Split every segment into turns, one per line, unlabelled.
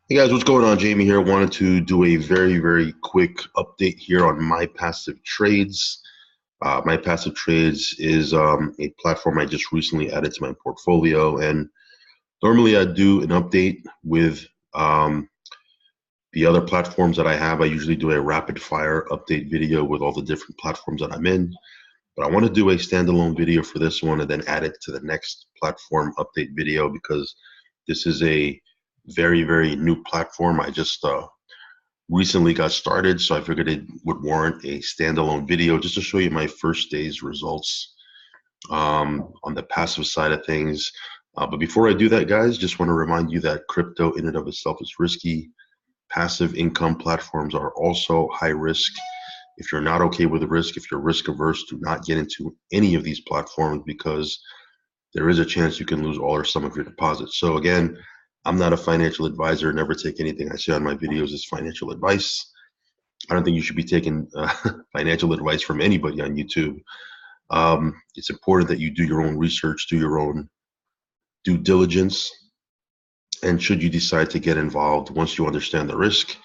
Hey guys, what's going on? Jamie here. Wanted to do a very quick update here on My Passive Trades. My Passive Trades is a platform I just recently added to my portfolio, and normally I do an update with um, the other platforms that I have. I usually do a rapid fire update video with all the different platforms that I'm in, but I want to do a standalone video for this one and then add it to the next platform update video because this is a very new platform. I just recently got started, so I figured it would warrant a standalone video just to show you my first day's results on the passive side of things. But before I do that, guys, just want to remind you that crypto in and of itself is risky. Passive income platforms are also high risk. If you're not okay with the risk, if you're risk averse, do not get into any of these platforms because there is a chance you can lose all or some of your deposits. So again, I'm not a financial advisor. Never take anything I say on my videos as financial advice. I don't think you should be taking financial advice from anybody on YouTube. It's important that you do your own research, do your own due diligence, and should you decide to get involved, once you understand the risk,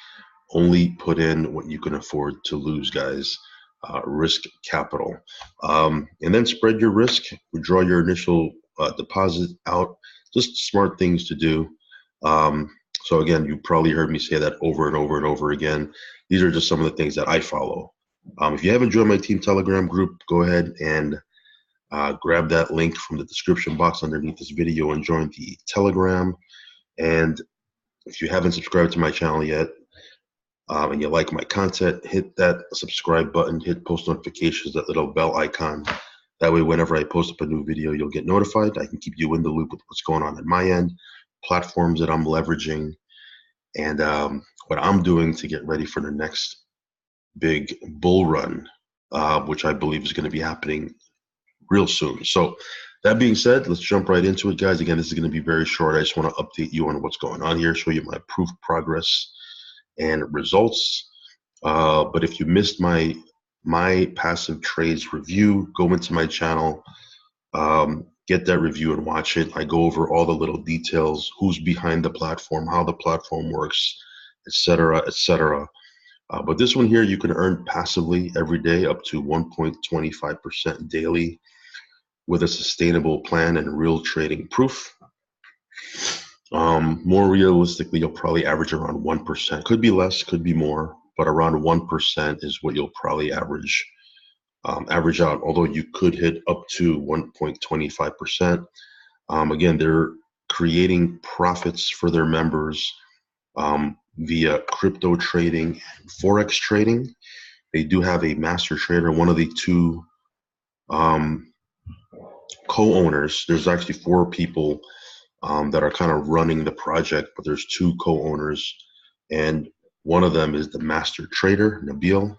only put in what you can afford to lose, guys. Risk capital. And then spread your risk, withdraw your initial deposit out, just smart things to do. So again, you probably heard me say that over and over and over again. These are just some of the things that I follow. If you haven't joined my team Telegram group, go ahead and grab that link from the description box underneath this video and join the Telegram. And if you haven't subscribed to my channel yet, and you like my content, hit that subscribe button, hit post notifications, that little bell icon. That way, whenever I post up a new video, you'll get notified. I can keep you in the loop with what's going on my end, platforms that I'm leveraging, and what I'm doing to get ready for the next big bull run, which I believe is going to be happening real soon. So that being said, let's jump right into it, guys. Again, this is going to be very short. I just want to update you on what's going on here, show you my proof progress and results. But if you missed my passive trades review, go into my channel, get that review and watch it. I go over all the little details, who's behind the platform, how the platform works, etc. But this one here, you can earn passively every day up to 1.25% daily with a sustainable plan and real trading proof. More realistically, you'll probably average around 1%. Could be less, could be more, but around 1% is what you'll probably average out, although you could hit up to 1.25%. Again, they're creating profits for their members via crypto trading and Forex trading. They do have a master trader, one of the two co-owners. There's actually four people that are kind of running the project, but there's two co-owners, and one of them is the master trader, Nabil.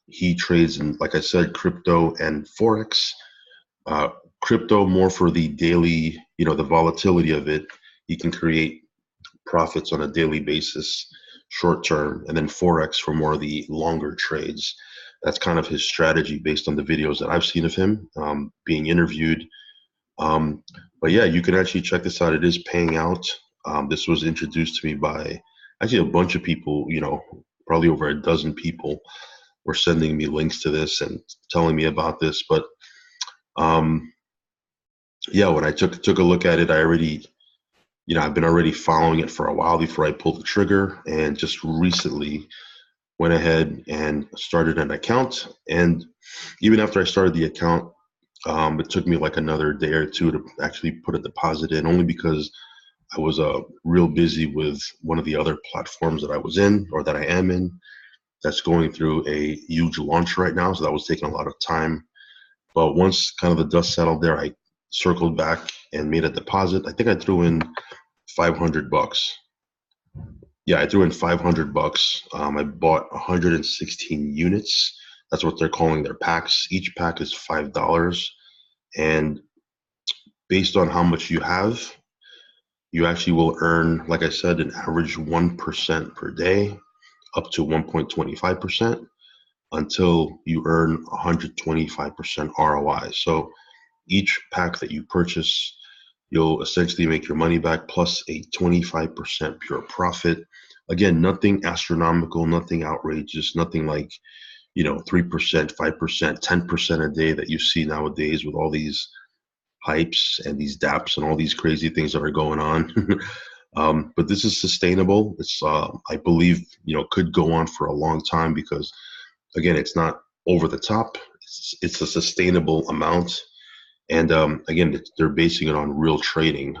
He trades in, like I said, crypto and Forex. Crypto more for the daily, the volatility of it. He can create profits on a daily basis, short term, and then Forex for more of the longer trades. That's kind of his strategy based on the videos that I've seen of him being interviewed. But yeah, you can actually check this out. It is paying out. This was introduced to me by actually a bunch of people, probably over a dozen people were sending me links to this and telling me about this. But yeah, when I took a look at it, I already, I've been already following it for a while before I pulled the trigger, and just recently went ahead and started an account. And even after I started the account, it took me like another day or two to actually put a deposit in, only because I was real busy with one of the other platforms that I was in, or that I am in, that's going through a huge launch right now. So that was taking a lot of time. But once kind of the dust settled there, I circled back and made a deposit. I think I threw in 500 bucks. Yeah, I threw in 500 bucks. I bought 116 units. That's what they're calling their packs. Each pack is $5. And based on how much you have, you actually will earn, like I said, an average 1% per day, up to 1.25%, until you earn 125% ROI. So each pack that you purchase, You'll essentially make your money back plus a 25% pure profit. Again, nothing astronomical, nothing outrageous, nothing like, 3%, 5%, 10% a day that you see nowadays with all these hypes and these dApps and all these crazy things that are going on. But this is sustainable. It's, I believe, could go on for a long time because, again, it's not over the top. It's a sustainable amount. And again, they're basing it on real trading.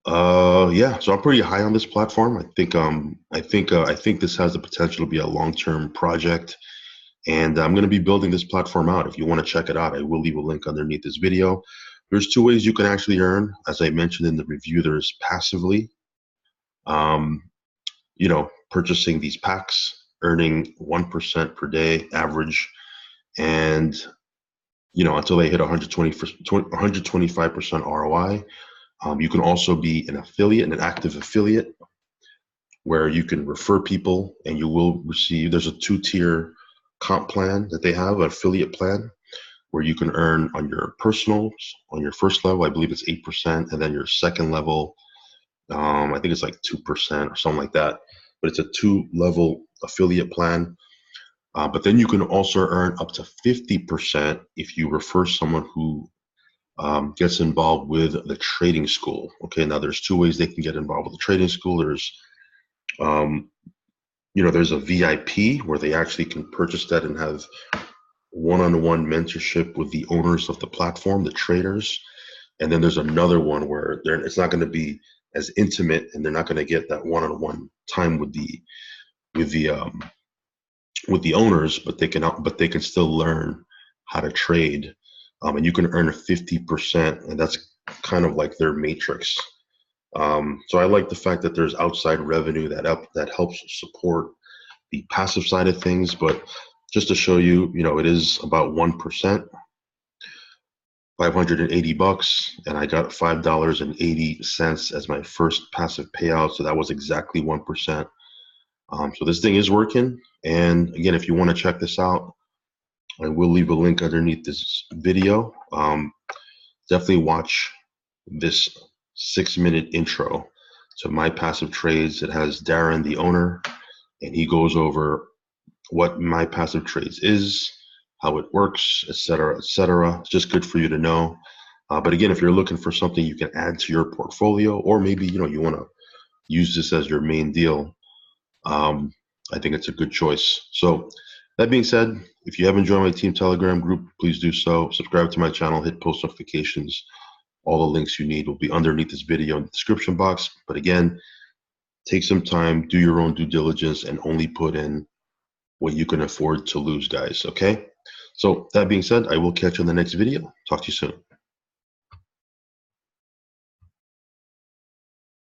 Yeah, so I'm pretty high on this platform. I think this has the potential to be a long-term project, and I'm going to be building this platform out. If you want to check it out, I will leave a link underneath this video. There's two ways you can actually earn. As I mentioned in the review, there's passively, um, purchasing these packs, earning 1% per day average, and until they hit 125% ROI. You can also be an affiliate, an active affiliate, where you can refer people and you will receive, there's a 2-tier comp plan that they have, an affiliate plan, where you can earn on your personals, on your first level, I believe it's 8%, and then your second level, I think it's like 2% or something like that. But it's a 2-level affiliate plan. But then you can also earn up to 50% if you refer someone who gets involved with the trading school. Okay, now there's two ways they can get involved with the trading school. There's, there's a VIP where they actually can purchase that and have one-on-one mentorship with the owners of the platform, the traders. And then there's another one where it's not going to be as intimate, and they're not going to get that one-on-one time with the owners, but they can still learn how to trade. And you can earn 50%, and that's kind of like their matrix. So I like the fact that there's outside revenue that helps support the passive side of things. But just to show you, it is about 1%, $580, and I got $5.80 as my first passive payout. So that was exactly 1%. So this thing is working. And again, if you want to check this out, I will leave a link underneath this video. Definitely watch this 6-minute intro to My Passive Trades. It has Darren, the owner, and he goes over what My Passive Trades is, how it works, etc., etc. It's just good for you to know. But again, if you're looking for something you can add to your portfolio, or maybe you want to use this as your main deal, I think it's a good choice. So that being said, if you haven't joined my team Telegram group, please do so. Subscribe to my channel, hit post notifications. All the links you need will be underneath this video in the description box. But again, take some time, do your own due diligence, and only put in what you can afford to lose, guys, okay? So that being said, I will catch you in the next video. Talk to you soon.